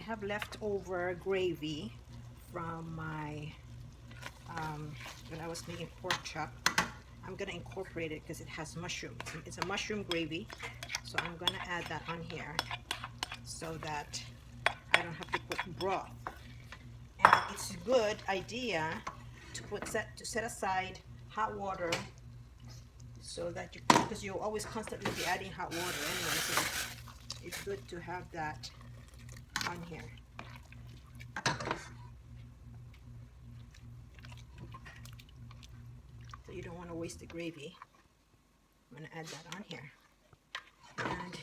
have leftover gravy from my when I was making pork chop. I'm gonna incorporate it because it has mushroom. It's a mushroom gravy, so I'm gonna add that on here so that I don't have to put broth. And it's a good idea to set aside hot water so that because you'll always constantly be adding hot water anyway, so it's good to have that on here. So you don't want to waste the gravy. I'm going to add that on here. And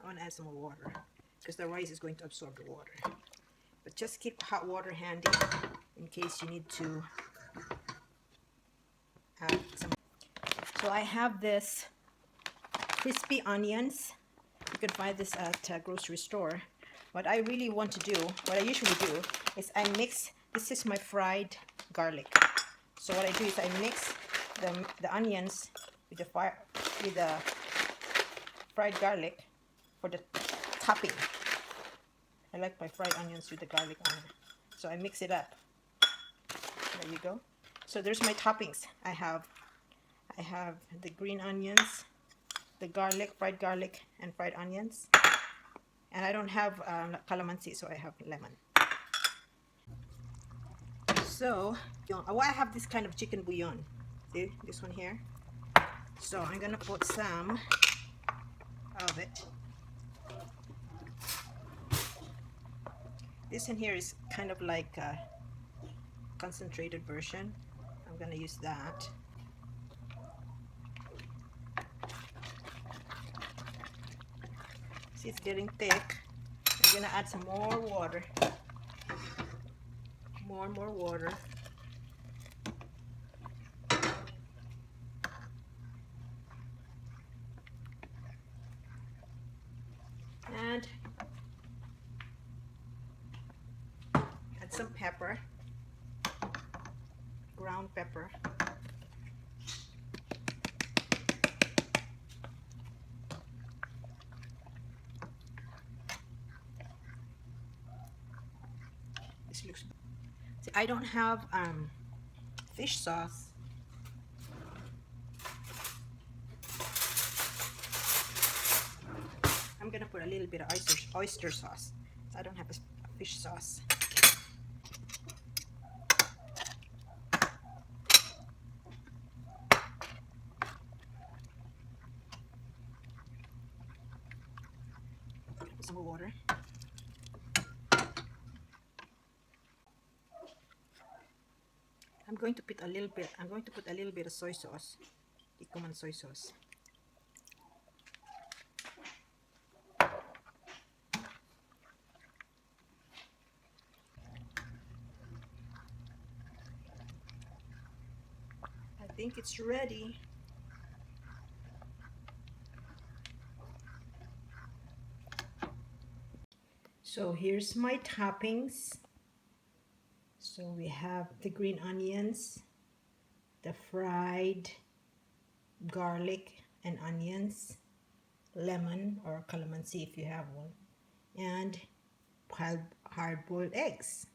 I want to add some more water because the rice is going to absorb the water. But just keep hot water handy in case you need to add some. So I have this crispy onions. You can find this at a grocery store. What I really want to do, what I usually do, is I mix, this is my fried garlic. So what I do is I mix the onions with the fried garlic for the topping. I like my fried onions with the garlic on it. So I mix it up. There you go. So there's my toppings. I have the green onions, the garlic, fried garlic, and fried onions. And I don't have calamansi, so I have lemon. So I have this kind of chicken bouillon. See this one here? So I'm gonna put some of it. This in here is kind of like a concentrated version. I'm gonna use that. See, it's getting thick. I'm gonna add some more water. More water. And add some pepper, ground pepper. This looks. See, I don't have fish sauce. I'm gonna put a little bit of oyster sauce. So I don't have a fish sauce. Put some more water. I'm going to put a little bit of soy sauce. The common soy sauce. I think it's ready. So here's my toppings. So we have the green onions, the fried garlic and onions, lemon or calamansi if you have one, and hard-boiled eggs.